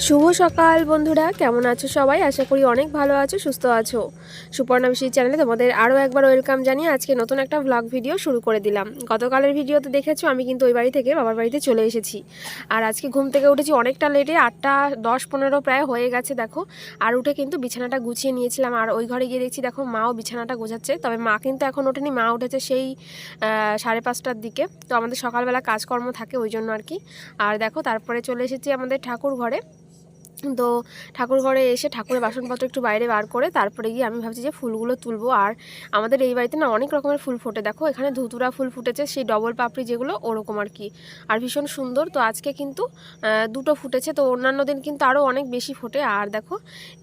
শুভ সকাল বন্ধুরা, কেমন আছো সবাই? আশা করি অনেক ভালো আছো, সুস্থ আছো। সুপর্ণা বিশি চ্যানেলে তোমাদের আরও একবার ওয়েলকাম জানিয়ে আজকে নতুন একটা ভ্লগ ভিডিও শুরু করে দিলাম। গতকালের ভিডিওতে দেখেছো আমি কিন্তু ওই বাড়ি থেকে বাবার বাড়িতে চলে এসেছি। আর আজকে ঘুম থেকে উঠেছি অনেকটা লেটে, 8:10-15 প্রায় হয়ে গেছে দেখো। আর উঠে কিন্তু বিছানাটা গুছিয়ে নিয়েছিলাম। আর ওই ঘরে গিয়ে দেখছি দেখো মাও বিছানাটা গোছাচ্ছে, তবে মা কিন্তু এখন ওঠেনি, মা উঠেছে সেই 5:30টার দিকে। তো আমাদের সকালবেলা কাজকর্ম থাকে ওই জন্য আর কি। আর দেখো তারপরে চলে এসেছি আমাদের ঠাকুর ঘরে। তো ঠাকুর ঘরে এসে ঠাকুরের বাসনপত্র একটু বাইরে বার করে তারপরে গিয়ে আমি ভাবছি যে ফুলগুলো তুলবো। আর আমাদের এই বাড়িতে না অনেক রকমের ফুল ফোটে, দেখো এখানে ধুতুরা ফুল ফুটেছে, সেই ডবল পাপড়ি যেগুলো ওরকম আর কি। আর ভীষণ সুন্দর। তো আজকে কিন্তু দুটো ফুটেছে, তো অন্যান্য দিন কিন্তু আরও অনেক বেশি ফোটে। আর দেখো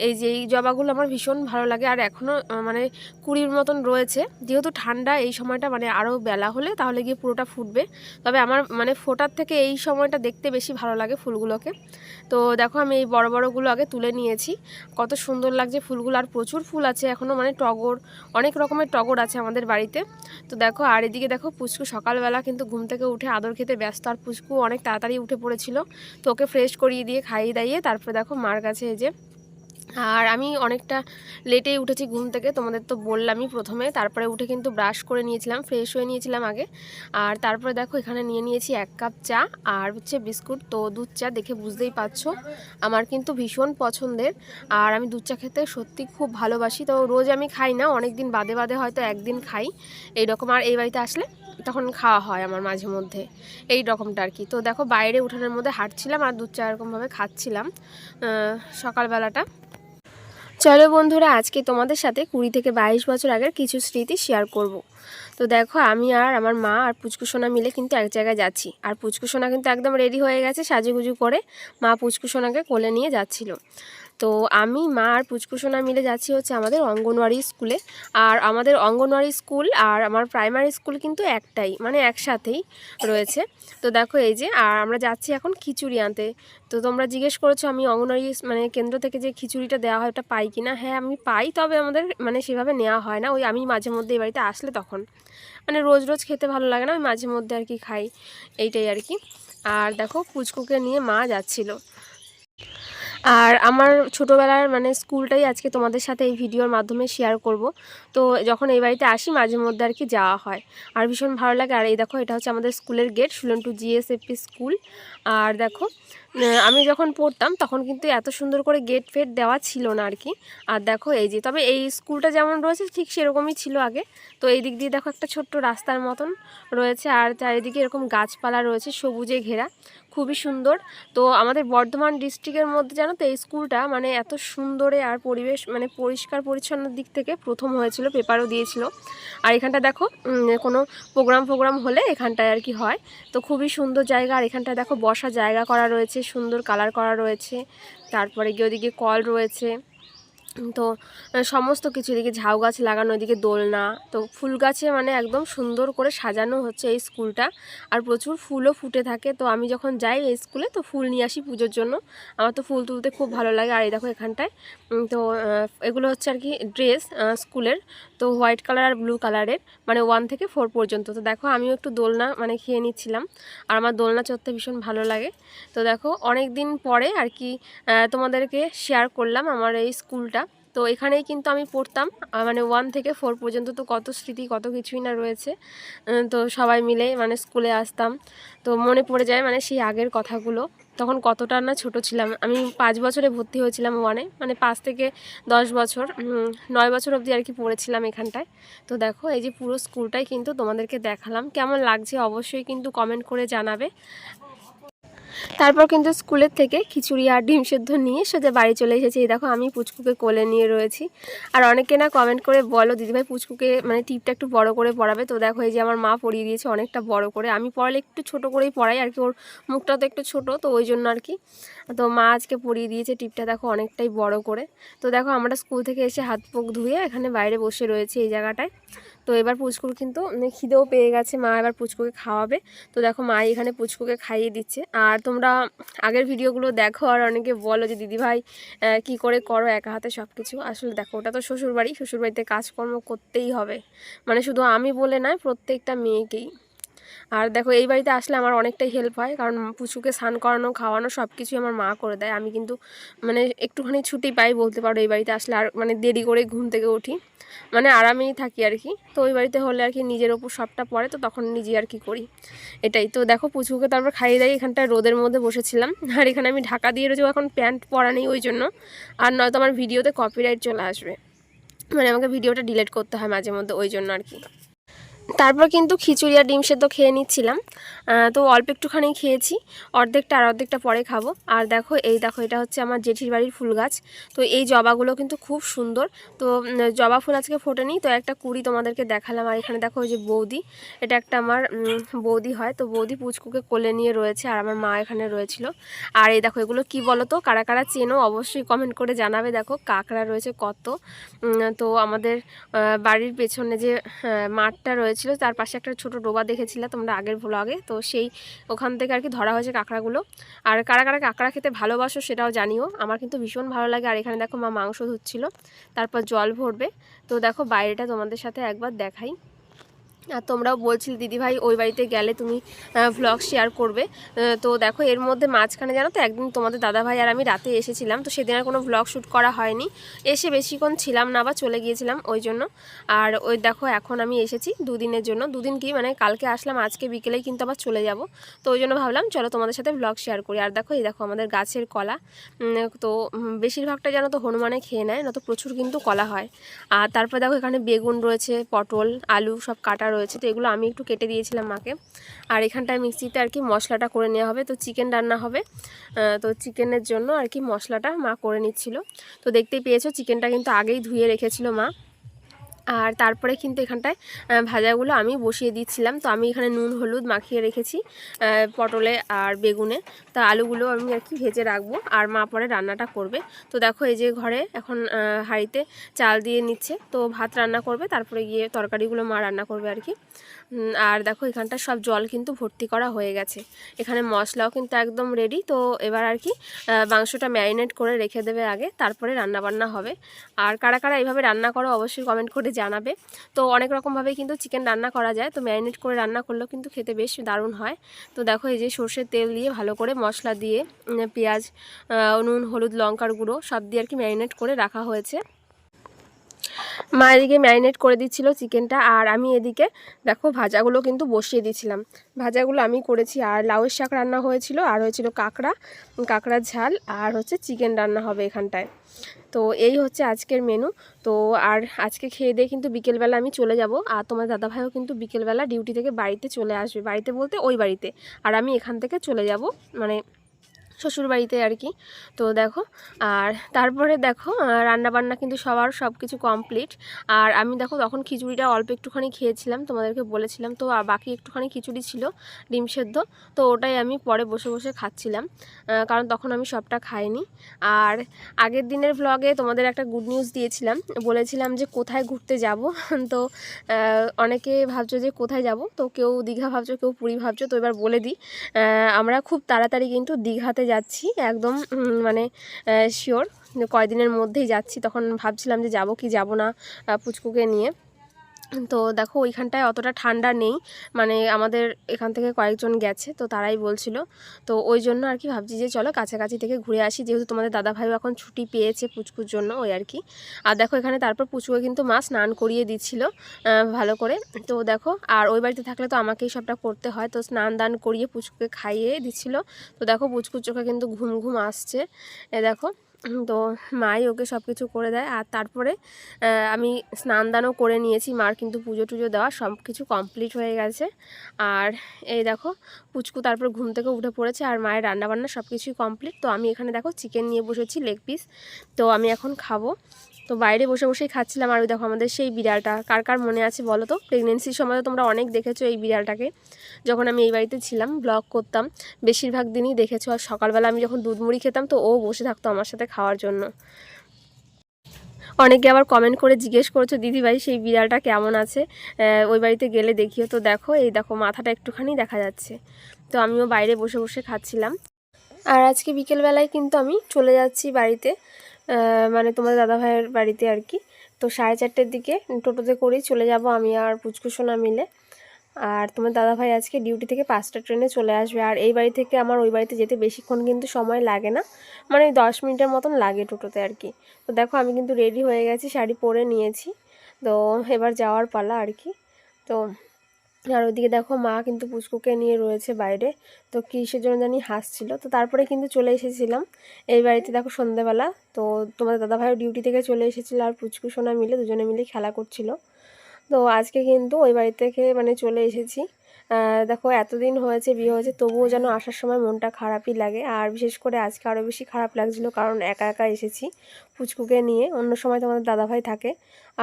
এই যে এই জবাগুলো আমার ভীষণ ভালো লাগে। আর এখনও মানে 20 মতন রয়েছে, যেহেতু ঠান্ডা এই সময়টা মানে আরও বেলা হলে তাহলে গিয়ে পুরোটা ফুটবে। তবে আমার মানে ফোটার থেকে এই সময়টা দেখতে বেশি ভালো লাগে ফুলগুলোকে। তো দেখো আমি এই বড় বড়গুলো আগে তুলে নিয়েছি, কত সুন্দর লাগছে ফুলগুলো। আর প্রচুর ফুল আছে এখনও, মানে টগর, অনেক রকমের টগর আছে আমাদের বাড়িতে। তো দেখো আর এদিকে দেখো পুচকু সকালবেলা কিন্তু ঘুম থেকে উঠে আদর খেতে ব্যস্ত। আর পুচকু অনেক তাড়াতাড়ি উঠে পড়েছিল, তো ওকে ফ্রেশ করিয়ে দিয়ে খাইয়ে দাইয়ে তারপরে দেখো মার কাছে এই যে। আর আমি অনেকটা লেটেই উঠেছি ঘুম থেকে, তোমাদের তো বললামই প্রথমে। তারপরে উঠে কিন্তু ব্রাশ করে নিয়েছিলাম, ফ্রেশ হয়ে নিয়েছিলাম আগে। আর তারপরে দেখো এখানে নিয়ে নিয়েছি 1 কাপ চা আর হচ্ছে বিস্কুট। তো দুধ চা দেখে বুঝতেই পারছো আমার কিন্তু ভীষণ পছন্দের। আর আমি দুধ চা খেতে সত্যি খুব ভালোবাসি। তো রোজ আমি খাই না, অনেক দিন বাদে বাদে হয়তো একদিন খাই এইরকম। আর এই বাড়িতে আসলে তখন খাওয়া হয় আমার মাঝে মধ্যে এই রকমটা আর কি। তো দেখো বাইরে উঠানের মধ্যে হাঁটছিলাম আর দুধ চা এরকমভাবে খাচ্ছিলাম সকালবেলাটা। চলো বন্ধুরা, আজকে তোমাদের সাথে 20 থেকে 22 বছর আগের কিছু স্মৃতি শেয়ার করব। তো দেখো আমি আর আমার মা আর পুচকুসোনা মিলে কিন্তু এক জায়গায় যাচ্ছি। আর পুচকুসোনা কিন্তু একদম রেডি হয়ে গেছে সাজুগুজু করে, মা পুচকুসোনাকে কোলে নিয়ে যাচ্ছিল। তো আমি, মা আর পুচকুসোনা মিলে যাচ্ছি হচ্ছে আমাদের অঙ্গনওয়াড়ি স্কুলে। আর আমাদের অঙ্গনওয়াড়ি স্কুল আর আমার প্রাইমারি স্কুল কিন্তু একটাই, মানে একসাথেই রয়েছে। তো দেখো এই যে, আর আমরা যাচ্ছি এখন খিচুড়ি আনতে। তো তোমরা জিজ্ঞেস করেছো আমি অঙ্গনওয়াড়ি মানে কেন্দ্র থেকে যে খিচুড়িটা দেওয়া হয় ওটা পাই কি না। হ্যাঁ আমি পাই, তবে আমাদের মানে সেভাবে নেওয়া হয় না, ওই আমি মাঝে মধ্যে এই বাড়িতে আসলে তখন, মানে রোজ রোজ খেতে ভালো লাগে না, ওই মাঝে মধ্যে আর কি খাই, এইটাই আর কি। আর দেখো পুচকুকে নিয়ে মা যাচ্ছিল। আর আমার ছোটোবেলার মানে স্কুলটাই আজকে তোমাদের সাথে এই ভিডিওর মাধ্যমে শেয়ার করব। তো যখন এই বাড়িতে আসি মাঝে মধ্যে আর কি যাওয়া হয়, আর ভীষণ ভালো লাগে। আর এই দেখো এটা হচ্ছে আমাদের স্কুলের গেট, সুলেন্টু জিএসএপি স্কুল। আর দেখো আমি যখন পড়তাম তখন কিন্তু এত সুন্দর করে গেট ফেট দেওয়া ছিল না আর কি। আর দেখো এই যে, তবে এই স্কুলটা যেমন রয়েছে ঠিক সেরকমই ছিল আগে। তো এই দিক দিয়ে দেখো একটা ছোট্ট রাস্তার মতন রয়েছে, আর চারিদিকে এরকম গাছপালা রয়েছে সবুজে ঘেরা, খুবই সুন্দর। তো আমাদের বর্ধমান ডিস্ট্রিক্টের মধ্যে জানো তো এই স্কুলটা মানে এত সুন্দরে আর পরিবেশ মানে পরিষ্কার পরিচ্ছন্নের দিক থেকে প্রথম হয়েছিল, পেপারও দিয়েছিল। আর এখানটা দেখো কোনো প্রোগ্রাম হলে এখানটায় আর কি হয়। তো খুবই সুন্দর জায়গা। আর এখানটায় দেখো বসার জায়গা করা রয়েছে, সুন্দর কালার করা রয়েছে। তারপরে গিয়ে ওদিকে কল রয়েছে। তো সমস্ত কিছু, এদিকে ঝাউ গাছ লাগানো, এদিকে দোলনা, তো ফুল গাছে মানে একদম সুন্দর করে সাজানো হচ্ছে এই স্কুলটা। আর প্রচুর ফুলও ফুটে থাকে। তো আমি যখন যাই এই স্কুলে তো ফুল নিয়ে আসি পুজোর জন্য, আমার তো ফুল তুলতে খুব ভালো লাগে। আর এই দেখো এখানটায় তো এগুলো হচ্ছে আর কি ড্রেস স্কুলের, তো হোয়াইট কালার আর ব্লু কালারের, মানে 1 থেকে 4 পর্যন্ত। তো দেখো আমিও একটু দোলনা মানে খেয়ে নিচ্ছিলাম, আর আমার দোলনা চড়তে ভীষণ ভালো লাগে। তো দেখো অনেক দিন পরে আর কি তোমাদেরকে শেয়ার করলাম আমার এই স্কুলটা। তো এখানেই কিন্তু আমি পড়তাম, মানে 1 থেকে 4 পর্যন্ত। তো কত স্মৃতি কত কিছুই না রয়েছে। তো সবাই মিলে মানে স্কুলে আসতাম, তো মনে পড়ে যায় মানে সেই আগের কথাগুলো। তখন কতটা না ছোট ছিলাম আমি, 5 বছরে ভর্তি হয়েছিলাম 1-এ, মানে 5 থেকে 10 বছর 9 বছর অবধি আর কি পড়েছিলাম এখানটায়। তো দেখো এই যে পুরো স্কুলটাই কিন্তু তোমাদেরকে দেখালাম, কেমন লাগছে অবশ্যই কিন্তু কমেন্ট করে জানাবে। তারপর কিন্তু স্কুলের থেকে খিচুড়ি আর ডিম সেদ্ধ নিয়ে সোজা বাড়ি চলে এসেছি। এই দেখো আমি পুচকুকে কোলে নিয়ে রয়েছি। আর অনেকে না কমেন্ট করে বলো দিদিভাই পুচকুকে মানে টিপটা একটু বড় করে পড়াবে। তো দেখো এই যে আমার মা পরিয়ে দিয়েছে অনেকটা বড় করে, আমি পড়ালে একটু ছোট করেই পড়াই আর কি, ওর মুখটা তো একটু ছোট তো ওই জন্য আর কি। তো মা আজকে পরিয়ে দিয়েছে টিপটা দেখো অনেকটাই বড় করে। তো দেখো আমরা স্কুল থেকে এসে হাত মুখ ধুয়ে এখানে বাইরে বসে রয়েছি এই জায়গাটায়। তো এবার পুচকুর কিন্তু খিদেও পেয়ে গেছে, মা এবার পুচকুকে খাওয়াবে। তো দেখো মা এখানে পুচকুকে খাইয়ে দিচ্ছে। আর তোমরা আগের ভিডিওগুলো দেখো আর অনেকে বলো যে দিদিভাই কি করে করো একা হাতে সব কিছু। আসলে দেখো ওটা তো শ্বশুরবাড়ি, শ্বশুরবাড়িতে কাজকর্ম করতেই হবে, মানে শুধু আমি বলে নয় প্রত্যেকটা মেয়েকেই। আর দেখো এই বাড়িতে আসলে আমার অনেকটাই হেল্প হয়, কারণ পুচুকে স্নান করানো খাওয়ানো সব কিছুই আমার মা করে দেয়। আমি কিন্তু মানে একটুখানি ছুটি পাই বলতে পারো এই বাড়িতে আসলে, আর মানে দেরি করে ঘুম থেকে উঠি, মানে আরামেই থাকি আর কি। তো ওই বাড়িতে হলে আর কি নিজের ওপর সবটা পড়ে, তো তখন নিজে আর কি করি এটাই। তো দেখো পুচুকে তারপর খাইয়ে দেয়, এখানটায় রোদের মধ্যে বসেছিলাম, আর এখানে আমি ঢাকা দিয়ে রয়েছি, এখন প্যান্ট পরা নেই ওই জন্য, আর নয়তো আমার ভিডিওতে কপিরাইট চলে আসবে, মানে আমাকে ভিডিওটা ডিলিট করতে হয় মাঝে মধ্যে, ওই জন্য আর কি। তারপর কিন্তু খিচুড়ি আর ডিম সেদ্ধ খেয়ে নিচ্ছিলাম, তো অল্প একটুখানি খেয়েছি, অর্ধেকটা আর অর্ধেকটা পরে খাবো। আর দেখো এটা হচ্ছে আমার জেঠির বাড়ির ফুল গাছ। তো এই জবাগুলো কিন্তু খুব সুন্দর, তো জবা ফুল আজকে ফোটেনি, তো একটা কুড়ি তোমাদেরকে দেখালাম। আর এখানে দেখো ওই যে বৌদি, এটা একটা আমার বৌদি হয়, তো বৌদি পুচকুকে কোলে নিয়ে রয়েছে, আর আমার মা এখানে রয়েছিল। আর এই দেখো এগুলো কি বলো তো, কারা কারা চেনো অবশ্যই কমেন্ট করে জানাবে। দেখো কাঁকড়া রয়েছে কত, তো আমাদের বাড়ির পেছনে যে মাঠটা রয়েছিল তার পাশে একটা ছোট ডোবা দেখেছিলে তোমরা আগের ভ্লগে, তো সেই ওখান থেকে আর কি ধরা হয়েছে কাঁকড়াগুলো। আর কারা কারা কাঁকড়া খেতে ভালোবাসো সেটাও জানিও, আমার কিন্তু ভীষণ ভালো লাগে। আর এখানে দেখো মা মাংস ধুচ্ছিল, তারপর জল ভরবে। তো দেখো বাইরেটা তোমাদের সাথে একবার দেখাই। আর তোমরাও বলছিলে দিদিভাই ওই বাড়িতে গেলে তুমি ভ্লগ শেয়ার করবে, তো দেখো এর মধ্যে মাঝখানে জানো তো একদিন তোমাদের দাদাভাই আর আমি রাতে এসেছিলাম, তো সেদিন আর কোনো ভ্লগ শ্যুট করা হয়নি, এসে বেশিক্ষণ ছিলাম না বা চলে গিয়েছিলাম ওই জন্য। আর ওই দেখো এখন আমি এসেছি দুদিনের জন্য, দুদিন কি মানে কালকে আসলাম, আজকে বিকেলেই কিন্তু আবার চলে যাব, তো ওই জন্য ভাবলাম চলো তোমাদের সাথে ভ্লগ শেয়ার করি। আর দেখো এই দেখো আমাদের গাছের কলা, তো বেশিরভাগটা জানো তো হনুমানে খেয়ে নেয়, নয়তো প্রচুর কিন্তু কলা হয়। আর তারপর দেখো এখানে বেগুন রয়েছে, পটল আলু সব কাটা রয়েছে, তো এগুলো আমি একটু কেটে দিয়েছিলাম মাকে। আর এখানটায় মিক্সিতে আর কি মশলাটা করে নেওয়া হবে, তো চিকেন রান্না হবে, তো চিকেনের জন্য আর কি মশলাটা মা করে নিচ্ছিল। তো দেখতেই পেয়েছো চিকেনটা কিন্তু আগেই ধুয়ে রেখেছিল মা। আর তারপরে কিন্তু এখানটায় ভাজাগুলো আমি বসিয়ে দিচ্ছিলাম, তো আমি এখানে নুন হলুদ মাখিয়ে রেখেছি পটলে আর বেগুনে, তা আলুগুলো আমি আর কি ভেজে রাখবো, আর মা পরে রান্নাটা করবে। তো দেখো এই যে ঘরে এখন হাঁড়িতে চাল দিয়ে নিচ্ছে, তো ভাত রান্না করবে, তারপরে গিয়ে তরকারিগুলো মা রান্না করবে আর কি। আর দেখো এখানটা সব জল কিন্তু ভর্তি করা হয়ে গেছে, এখানে মশলাও কিন্তু একদম রেডি। তো এবার আর কি মাংসটা ম্যারিনেট করে রেখে দেবে আগে, তারপরে রান্নাবান্না হবে। আর কারা কারা এইভাবে রান্না করো অবশ্যই কমেন্ট করে জানাবে। তো অনেক রকমভাবেই কিন্তু চিকেন রান্না করা যায়, তো ম্যারিনেট করে রান্না করলেও কিন্তু খেতে বেশ দারুণ হয়। তো দেখো এই যে সর্ষের তেল দিয়ে ভালো করে মশলা দিয়ে পেঁয়াজ নুন হলুদ লঙ্কার গুঁড়ো সব দিয়ে আর কি ম্যারিনেট করে রাখা হয়েছে। মা এদিকে ম্যারিনেট করে দিচ্ছিল চিকেনটা, আর আমি এদিকে দেখো ভাজাগুলো কিন্তু বসিয়ে দিয়েছিলাম, ভাজাগুলো আমি করেছি। আর লাউয়ের শাক রান্না হয়েছিল, আর হয়েছিল কাঁকড়ার ঝাল, আর হচ্ছে চিকেন রান্না হবে এখানটায়। তো এই হচ্ছে আজকের মেনু। তো আর আজকে খেয়ে দিয়ে কিন্তু বিকেলবেলা আমি চলে যাব, আর তোমার দাদাভাইও কিন্তু বিকেলবেলা ডিউটি থেকে বাড়িতে চলে আসবে, বাড়িতে বলতে ওই বাড়িতে, আর আমি এখান থেকে চলে যাব মানে শ্বশুর বাড়িতে আর কি। তো দেখো আর তারপরে দেখো রান্নাবান্না কিন্তু সবার সব কিছু কমপ্লিট। আর আমি দেখো তখন খিচুড়িটা অল্প একটুখানি খেয়েছিলাম, তোমাদেরকে বলেছিলাম, তো বাকি একটুখানি খিচুড়ি ছিল ডিম সেদ্ধ, তো ওটাই আমি পরে বসে বসে খাচ্ছিলাম, কারণ তখন আমি সবটা খাইনি। আর আগের দিনের ভ্লগে তোমাদের একটা গুড নিউজ দিয়েছিলাম, বলেছিলাম যে কোথায় ঘুরতে যাব তো অনেকে ভাবছো যে কোথায় যাব, তো কেউ দীঘা ভাবছো কেউ পুরী ভাবছো, তো এবার বলে দিই আমরা খুব তাড়াতাড়ি কিন্তু দীঘাতে যাচ্ছি, একদম মানে শিওর কয়দিনের মধ্যেই যাচ্ছি। তখন ভাবছিলাম যে যাব কি যাব না পুচকুকে নিয়ে। তো দেখো ওইখানটায় অতটা ঠান্ডা নেই, মানে আমাদের এখান থেকে কয়েকজন গেছে, তো তারাই বলছিল, তো ওই জন্য আর কি ভাবছি যে চলো কাছাকাছি থেকে ঘুরে আসি, যেহেতু তোমাদের দাদাভাইও এখন ছুটি পেয়েছে পুচকুর জন্য, ওই আর কি। আর দেখো এখানে তারপর পুচকুকে কিন্তু মা স্নান করিয়ে দিচ্ছিল ভালো করে। তো দেখো আর ওই বাড়িতে থাকলে তো আমাকেই সবটা করতে হয়, তো স্নান দান করিয়ে পুচকুকে খাইয়ে দিচ্ছিল। তো দেখো পুচকুর চোখে কিন্তু ঘুম ঘুম আসছে, দেখো। তো মাই ওকে সব কিছু করে দেয়। আর তারপরে আমি স্নান দানও করে নিয়েছি, মার কিন্তু পুজো টুজো দেওয়া সব কিছু কমপ্লিট হয়ে গেছে। আর এই দেখো পুচকু তারপর ঘুম থেকে উঠে পড়েছে, আর মায়ের রান্নাবান্না সব কিছুই কমপ্লিট। তো আমি এখানে দেখো চিকেন নিয়ে বসেছি লেগ পিস, তো আমি এখন খাবো। তো বাইরে বসে বসেই খাচ্ছিলাম। আর ওই দেখো আমাদের সেই বিড়ালটা, কার কার মনে আছে বলো তো, প্রেগনেন্সির সময় তো তোমরা অনেক দেখেছো এই বিড়ালটাকে, যখন আমি এই বাড়িতে ছিলাম ব্লগ করতাম বেশিরভাগ দিনই দেখেছো। আর সকালবেলা আমি যখন দুধ মুড়ি খেতাম, তো ও বসে থাকতো আমার সাথে খাওয়ার জন্য। অনেকে আবার কমেন্ট করে জিজ্ঞেস করছো দিদিভাই সেই বিড়ালটা কেমন আছে, ওই বাড়িতে গেলে দেখিও। তো দেখো এই দেখো মাথাটা একটুখানি দেখা যাচ্ছে। তো আমিও বাইরে বসে বসে খাচ্ছিলাম। আর আজকে বিকেলবেলায় কিন্তু আমি চলে যাচ্ছি বাড়িতে, মানে তোমার দাদাভাইয়ের বাড়িতে আর কি। তো 4:30টার দিকে টোটোতে করেই চলে যাব আমি আর পুচকুসোনা মিলে। আর তোমার দাদাভাই আজকে ডিউটি থেকে 5টা ট্রেনে চলে আসবে। আর এই বাড়ি থেকে আমার ওই বাড়িতে যেতে বেশিক্ষণ কিন্তু সময় লাগে না, মানে 10 মিনিটের মতন লাগে টোটোতে আর কি। তো দেখো আমি কিন্তু রেডি হয়ে গেছি, শাড়ি পরে নিয়েছি। তো এবার যাওয়ার পালা আর কি। তো আর ওইদিকে দেখো মা কিন্তু পুচকুকে নিয়ে রয়েছে বাইরে, তো কিসের জন্য জানি হাসছিল। তো তারপরে কিন্তু চলে এসেছিলাম এই বাড়িতে দেখো সন্ধেবেলা। তো তোমাদের দাদাভাইও ডিউটি থেকে চলে এসেছিলো, আর পুচকু সোনা মিলে দুজনে মিলে খেলা করছিল। তো আজকে কিন্তু ওই বাড়ি থেকে মানে চলে এসেছি। দেখো এতদিন হয়েছে বিয়ে হয়েছে, তবুও যেন আসার সময় মনটা খারাপই লাগে। আর বিশেষ করে আজকে আরও বেশি খারাপ লাগছিলো, কারণ একা একা এসেছি পুচকুকে নিয়ে। অন্য সময় তোমাদের দাদাভাই থাকে,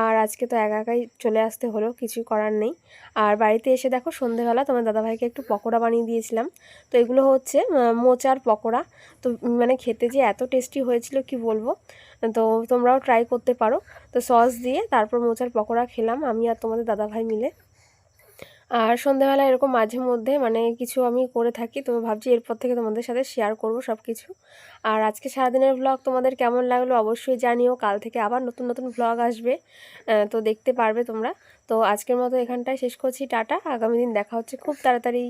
আর আজকে তো একা একাই চলে আসতে হলো, কিছু করার নেই। আর বাড়িতে এসে দেখো সন্ধেবেলা তোমার দাদাভাইকে একটু পকোড়া বানিয়ে দিয়েছিলাম। তো এগুলো হচ্ছে মোচার পকোড়া। তো মানে খেতে যে এত টেস্টি হয়েছিল কি বলবো। তো তোমরাও ট্রাই করতে পারো। তো সস দিয়ে তারপর মোচার পকোড়া খেলাম আমি আর তোমাদের দাদাভাই মিলে। আর সন্ধ্যাবেলা এরকম মাঝে মধ্যে মানে কিছু আমি করে থাকি, তো ভাবছি এরপর থেকে তোমাদের সাথে শেয়ার করব সব কিছু। আর আজকে সারাদিনের ভ্লগ তোমাদের কেমন লাগলো অবশ্যই জানিও। কাল থেকে আবার নতুন নতুন ভ্লগ আসবে, তো দেখতে পারবে তোমরা। তো আজকের মতো এখানটায় শেষ করছি, টাটা। আগামী দিন দেখা হচ্ছে খুব তাড়াতাড়ি।